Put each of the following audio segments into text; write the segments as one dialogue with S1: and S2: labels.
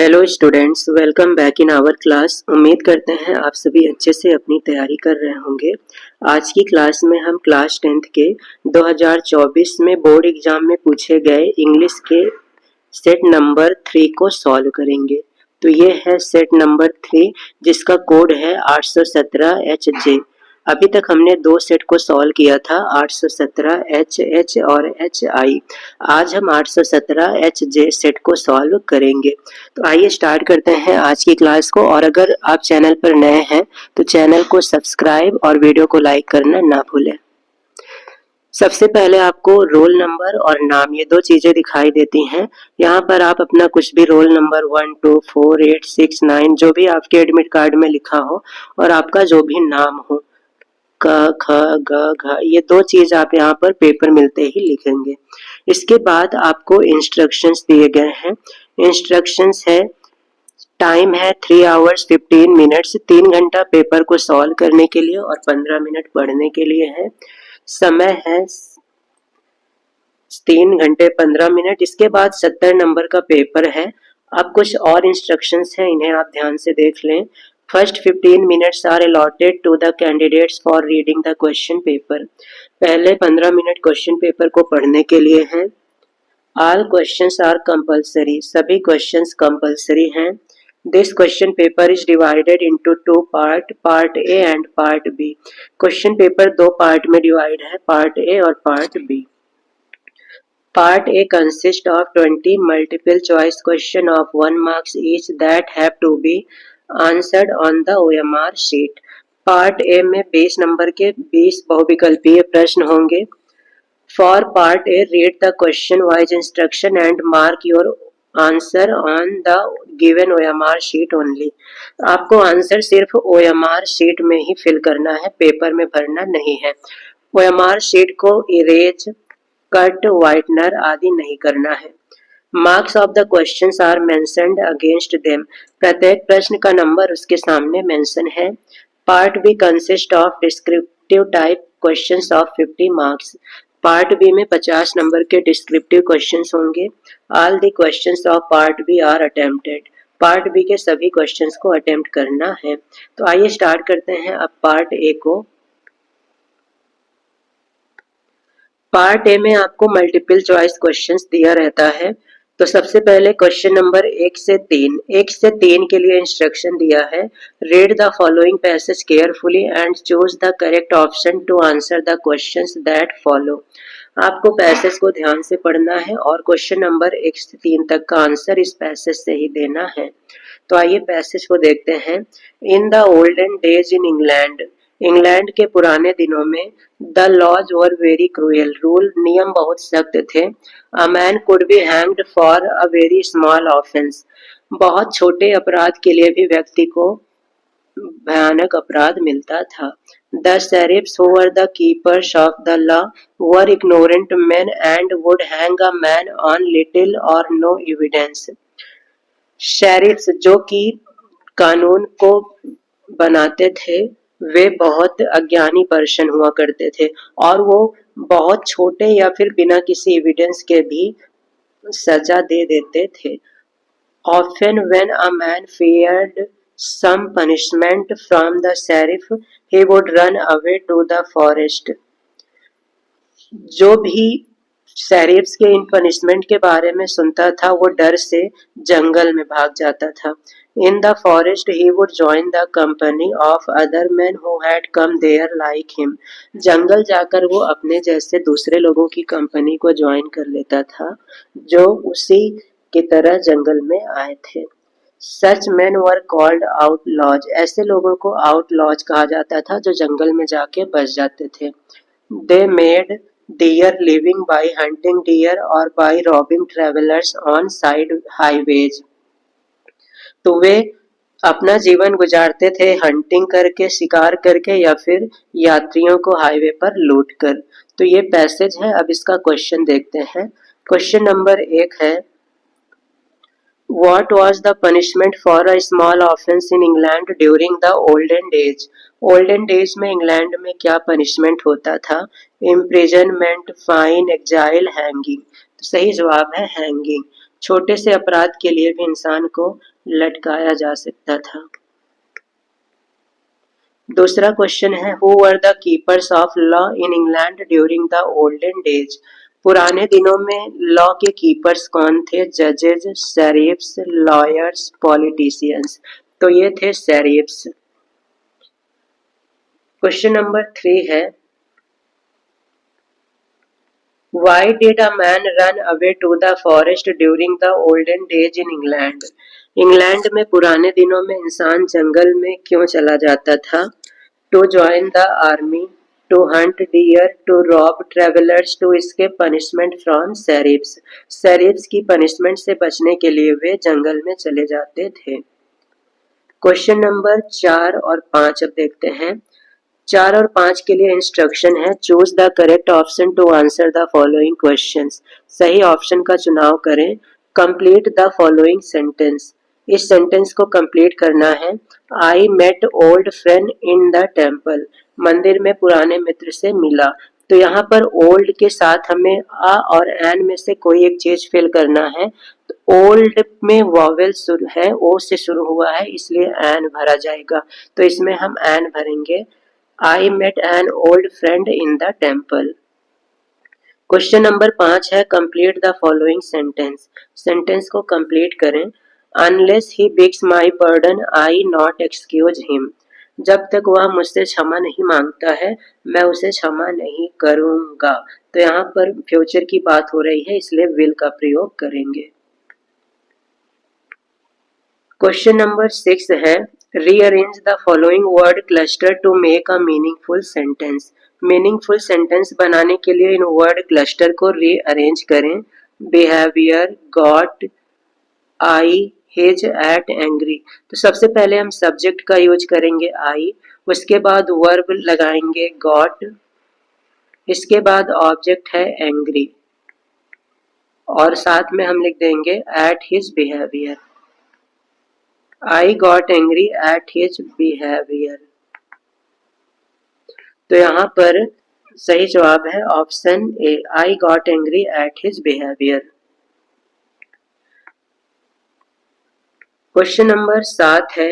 S1: Hello students, welcome back in our class. उम्मीद करते हैं आप सभी अच्छे से अपनी तैयारी कर रहे होंगे। आज की क्लास में हम क्लास 10th के 2024 में बोर्ड एग्जाम में पूछे गए इंग्लिश के सेट नंबर 3 को सॉल्व करेंगे। तो ये है सेट नंबर 3 जिसका कोड है 817HJ। अभी तक हमने दो सेट को सॉल्व किया था, 817HH और HI। आज हम 817HJ सेट को सॉल्व करेंगे। तो आइए स्टार्ट करते हैं आज की क्लास को। और अगर आप चैनल पर नए हैं तो चैनल को सब्सक्राइब और वीडियो को लाइक करना ना भूलें। सबसे पहले आपको रोल नंबर और नाम, ये दो चीजें दिखाई देती हैं। यहाँ पर आप अपना कुछ भी रोल नंबर 1, 2, 4, 8, 6, 9 जो भी आपके एडमिट कार्ड में लिखा हो और आपका जो भी नाम हो, क ख ग घ, ये दो चीज आप यहाँ पर पेपर मिलते ही लिखेंगे। इसके बाद आपको इंस्ट्रक्शंस दिए गए हैं। इंस्ट्रक्शंस है, टाइम है 3 आवर्स 15 मिनट्स, 3 घंटा पेपर को सॉल्व करने के लिए और 15 मिनट पढ़ने के लिए है। समय है 3 घंटे 15 मिनट। इसके बाद 70 नंबर का पेपर है। अब कुछ और इंस्ट्रक्शंस हैं, इन्हें आप ध्यान से देख लें। First 15 minutes are allotted to the candidates for reading the question paper. पहले 15 मिनट क्वेश्चन पेपर को पढ़ने के लिए हैं। ऑल क्वेश्चंस आर कंपल्सरी, सभी क्वेश्चंस कंपल्सरी हैं। This question paper is divided into 2 part, part A and part B. Question paper दो part में डिवाइड है, पार्ट ए और part B. Part A consists of 20 multiple choice questions of 1 marks each that have to be answered on the OMR sheet. Part A में 20 number के 20 बहुविकल्पीय प्रश्न होंगे। For Part A, read the question wise instruction and mark your answer on the given OMR sheet only. आपको answer सिर्फ OMR sheet में ही fill करना है, paper में भरना नहीं है। OMR शीट को इरेज, कट, व्हाइटनर आदि नहीं करना है। Marks of the questions are mentioned against them, प्रत्येक प्रश्न का नंबर उसके सामने मेंशन है। Part B consist of descriptive type questions of 50 marks. Part B में 50 नंबर के डिस्क्रिप्टिव क्वेश्चंस होंगे। All the questions of part B are attempted, part B के सभी क्वेश्चंस को अटेम्प्ट करना है। तो आइए स्टार्ट करते हैं अब पार्ट ए को। पार्ट ए में आपको मल्टीपल चॉइस क्वेश्चंस दिया रहता है। तो सबसे पहले क्वेश्चन नंबर 1 से 3 के लिए इंस्ट्रक्शन दिया है। Read the following passage carefully and choose the correct option to answer the questions that follow. आपको पैसेज को ध्यान से पढ़ना है और क्वेश्चन नंबर 1 से 3 तक का आंसर इस पैसेज से ही देना है। तो आइए पैसेज को देखते हैं। In the olden days in England, England के पुराने दिनों में, the laws were very cruel, rule नियम बहुत सख्त थे। A man could be hanged for a very small offence, बहुत छोटे अपराध के लिए भी व्यक्ति को भयानक अपराध मिलता था। The sheriffs who were the keepers of the law were ignorant men and would hang a man on little or no evidence. Sheriffs जो कि कानून को बनाते थे, वे बहुत अज्ञानी पर्सन हुआ करते थे और वो बहुत छोटे या फिर बिना किसी एविडेंस के भी सजा दे देते थे। Often when a man feared some punishment from the sheriff, he would run away to the forest. जो भी शेरिफ्स के इन पनिशमेंट के बारे में सुनता था वो डर से जंगल में भाग जाता था। In the forest he would join the company of other men who had come there like him, जंगल जाकर वो अपने जैसे दूसरे लोगों की कंपनी को ज्वाइन कर लेता था जो उसी की तरह जंगल में आए थे। सच मैन वर कॉल्ड आउटलॉज, ऐसे लोगों को आउटलॉज कहा जाता था जो जंगल में जाके बस जाते थे। They made deer living by hunting deer or by robbing travelers on side highways, तो वे अपना जीवन गुजारते थे हंटिंग करके, शिकार करके या फिर यात्रियों को हाईवे पर लूट कर। तो ये पैसेज है। अब इसका क्वेश्चन देखते हैं। क्वेश्चन नंबर 1 है, What was the punishment for a small offense in England during the olden days? Olden days में इंग्लैंड में क्या पनिशमेंट होता था? Imprisonment, fine, exile, hanging। तो सही जवाब है हैंगिंग। छोटे से अपराध के लिए भी इंसान को लटकाया जा सकता था। दूसरा क्वेश्चन है, who were the keepers of law in England during the olden days? पुराने दिनों में लॉ के कीपर्स कौन थे? जजेस, शेरिफ्स, लॉयर्स, पॉलिटिशियंस। तो ये थे शेरिफ्स। क्वेश्चन नंबर 3 है, Why did a man run away to the forest during the olden days in England? England में पुराने दिनों में इंसान जंगल में क्यों चला जाता था? To join the army, to hunt deer, to rob travelers, to escape punishment from sheriffs. sheriffs की पनिशमेंट से बचने के लिए वे जंगल में चले जाते थे। क्वेश्चन नंबर 4 और 5 अब देखते हैं। 4 और 5 के लिए इंस्ट्रक्शन है, choose the correct option to answer the following questions. सही ऑप्शन का चुनाव करें। Complete the following sentence. इस सेंटेंस को कंप्लीट करना है। I met old friend in the temple. मंदिर में पुराने मित्र से मिला। तो यहाँ पर ओल्ड के साथ हमें आ और एन में से कोई एक चीज फिल करना है। तो ओल्ड में वॉवेल है, ओ से शुरू हुआ है, इसलिए एन भरा जाएगा। तो इसमें हम एन भरेंगे। I met an old friend in the temple. Question number 5 है, complete the following sentence. Sentence को कंप्लीट करें। Unless he begs my pardon I not excuse him. जब तक वह मुझसे क्षमा नहीं मांगता है मैं उसे क्षमा नहीं करूंगा। तो यहाँ पर फ्यूचर की बात हो रही है, इसलिए विल का प्रयोग करेंगे। क्वेश्चन नंबर 6 है, rearrange the following word cluster to make a meaningful sentence. Meaningful sentence बनाने के लिए इन वर्ड क्लस्टर को रीअरेंज करें। Behaviour, got, I, his, at, angry. तो सबसे पहले हम सब्जेक्ट का यूज करेंगे आई, उसके बाद वर्ब लगाएंगे गॉट, इसके बाद ऑब्जेक्ट है एंग्री और साथ में हम लिख देंगे at his behaviour. I got angry at his behavior। तो यहाँ पर सही जवाब है option A, I got angry at his behavior। Question number 7 है,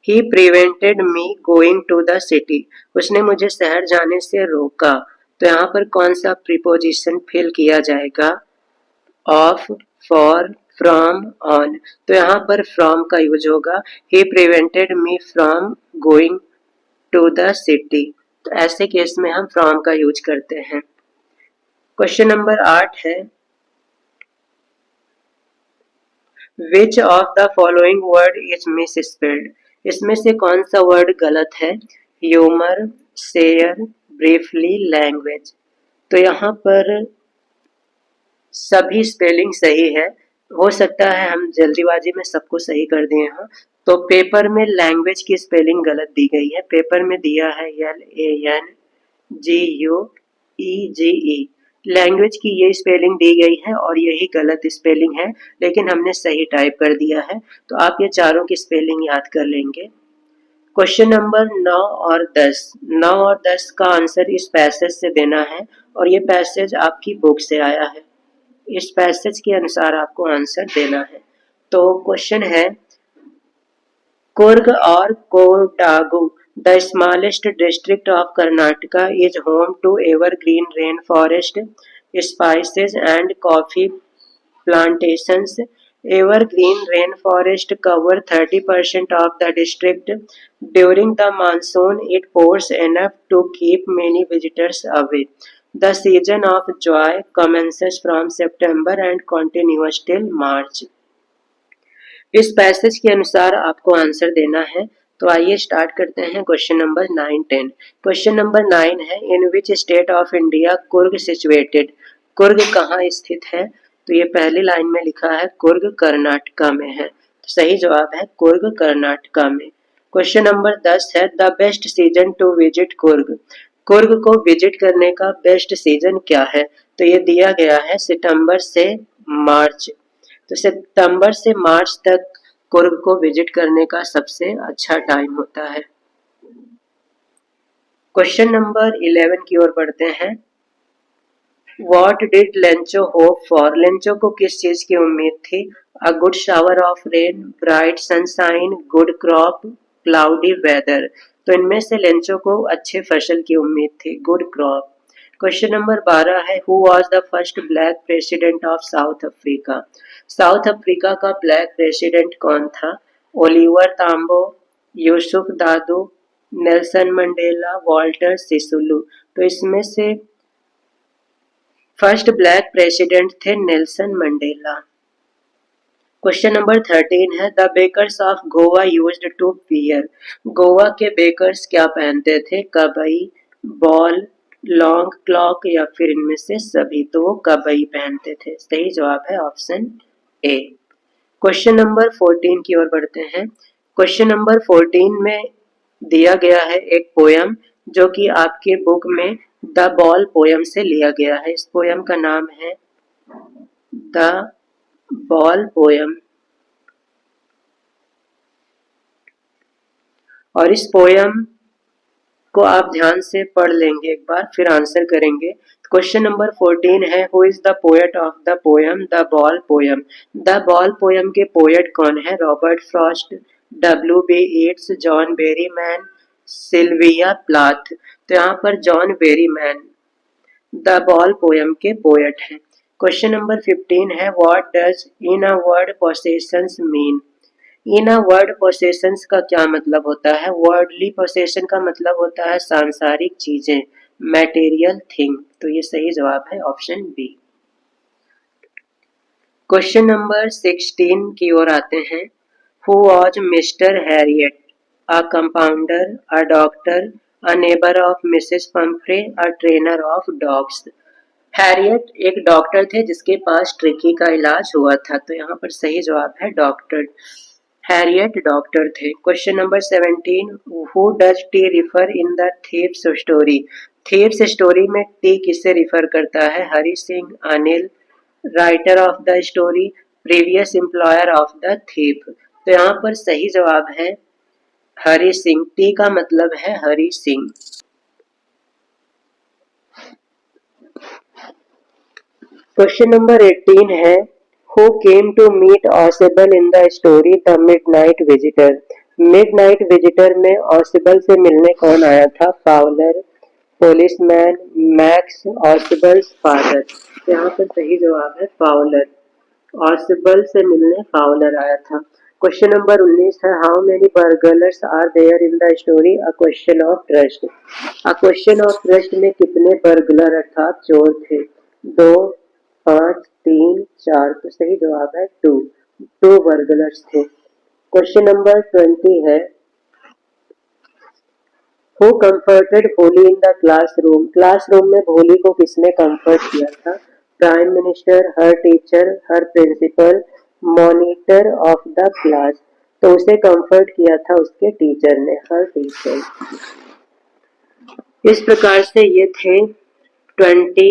S1: He prevented me going to the city। उसने मुझे शहर जाने से रोका। तो यहाँ पर कौन सा प्रीपोजिशन फिल किया जाएगा? Of, for, from, on. तो यहाँ पर फ्रॉम का यूज होगा। He prevented me from going to the city. तो ऐसे केस में हम फ्रॉम का यूज करते हैं। क्वेश्चन नंबर 8 है, which of the following word is miss spelled. इसमें से कौन सा वर्ड गलत है? Humour, share, briefly, language. तो यहाँ पर सभी स्पेलिंग सही है। हो सकता है हम जल्दीबाजी में सबको सही कर दिए हों। तो पेपर में लैंग्वेज की स्पेलिंग गलत दी गई है। पेपर में दिया है LANGUEGE। लैंग्वेज की ये स्पेलिंग दी गई है और यही गलत स्पेलिंग है, लेकिन हमने सही टाइप कर दिया है। तो आप ये चारों की स्पेलिंग याद कर लेंगे। क्वेश्चन नंबर 9 और 10। 9 और 10 का आंसर इस पैसेज से देना है और ये पैसेज आपकी बुक से आया है। इस पैसेज के अनुसार आपको आंसर देना है। तो क्वेश्चन है, कुर्ग और Kodagu the smallest district of Karnataka is home to evergreen rain forest, spices and coffee plantations। Evergreen rainforest cover 30% of the district. During the monsoon, it pours enough to keep many visitors away. The season of joy commences from September and continues till March। इस passage के अनुसार आपको answer देना है। तो आइए start करते हैं क्वेश्चन नंबर 9, 10। क्वेश्चन नंबर 9 है, in which state of India Coorg situated. Coorg कहाँ स्थित है? तो ये पहली लाइन में लिखा है कुर्ग कर्नाटका में है। तो सही जवाब है कुर्ग कर्नाटका में। क्वेश्चन नंबर 10 है, the best season two visit Coorg. Coorg को विजिट करने का बेस्ट सीजन क्या है? तो ये दिया गया है सितंबर से मार्च। तो सितंबर से मार्च तक कुर्ग को विजिट करने का सबसे अच्छा टाइम होता है। क्वेश्चन नंबर 11 की ओर बढ़ते हैं। What did Lencho hope for? Lencho को किस चीज की उम्मीद थी? A good shower of rain, bright sunshine, good crop, cloudy weather. तो इनमें से लेंचो को अच्छे फसल की उम्मीद थी, गुड क्रॉप। क्वेश्चन नंबर 12 है, who was the first black president of South Africa? South Africa का ब्लैक प्रेसिडेंट कौन था? Oliver Tambo, Yusuf Dadoo, Nelson Mandela, Walter Sisulu. तो इसमें से फर्स्ट ब्लैक प्रेसिडेंट थे नेल्सन मंडेला। क्वेश्चन नंबर 13 है, the bakers of Goa used to wear? Goa के bakers क्या पहनते थे? कबई, बॉल, लॉन्ग क्लॉक या फिर इनमें से सभी? तो वो कबई पहनते थे। सही जवाब है ऑप्शन ए। क्वेश्चन नंबर 14 की ओर बढ़ते हैं। क्वेश्चन नंबर 14 में दिया गया है एक पोयम जो कि आपके बुक में द बॉल पोयम से लिया गया है। इस पोयम का नाम है द बॉल पोयम और इस पोयम को आप ध्यान से पढ़ लेंगे एक बार, फिर आंसर करेंगे। क्वेश्चन नंबर 14 है, who is the poet of the poem the ball poem? The ball poem के पोएट कौन है? Robert Frost, W.B. Yeats, John Berryman, Sylvia Plath. तो यहाँ पर John Berryman the ball poem के पोएट हैं। क्वेश्चन नंबर 15 है, what does in a word possessions mean? In a word possessions का क्या मतलब होता है? वर्डली पोसेशन का मतलब होता है सांसारिक चीजें, मैटेरियल थिंग। तो ये सही जवाब है ऑप्शन बी। क्वेश्चन नंबर 16 की ओर आते हैं। Who was mister Harriet? A compounder, a doctor, a neighbour of Mrs Pomfrey, a trainer of dogs. Harriet एक डॉक्टर थे जिसके पास ट्रिकी का इलाज हुआ था। तो यहाँ पर सही जवाब है डॉक्टर। हैरियट डॉक्टर थे। Question number 17, who does T refer in the thieves story? Thieves story में टी किससे रिफर करता है? Hari Singh, Anil, writer of the story, previous employer of the thief. तो यहाँ पर सही जवाब है हरि सिंह। टी का मतलब है हरि सिंह। क्वेश्चन नंबर 18 है, who came to meet Ausable in the story the midnight visitor? Midnight visitor में ऑसिबल से मिलने कौन आया था? Fowler, policeman, Max, Ausable's father. यहाँ पर सही जवाब है फाउलर। ऑसिबल से मिलने फाउलर आया था। क्वेश्चन नंबर 19 है, how many burglars are there in the story a question of trust? A question of trust में कितने बर्गलर अर्थात चोर थे? 2, 5, 3, 4। तो सही जवाब है 2 बर्गलर्स थे। क्वेश्चन नंबर 20 है, who comforted Holly in the classroom? Classroom में होली को किसने कंफर्ट किया था? Prime minister, her teacher, her principal, monitor of the class. तो उसे कंफर्ट किया था उसके टीचर ने, हर टीचर। इस प्रकार से ये थे 20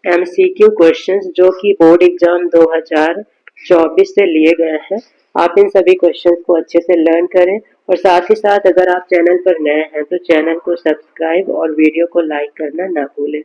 S1: MCQ क्वेश्चंस जो कि बोर्ड एग्जाम 2024 से लिए गए हैं। आप इन सभी क्वेश्चंस को अच्छे से लर्न करें और साथ ही साथ अगर आप चैनल पर नए हैं तो चैनल को सब्सक्राइब और वीडियो को लाइक करना ना भूलें।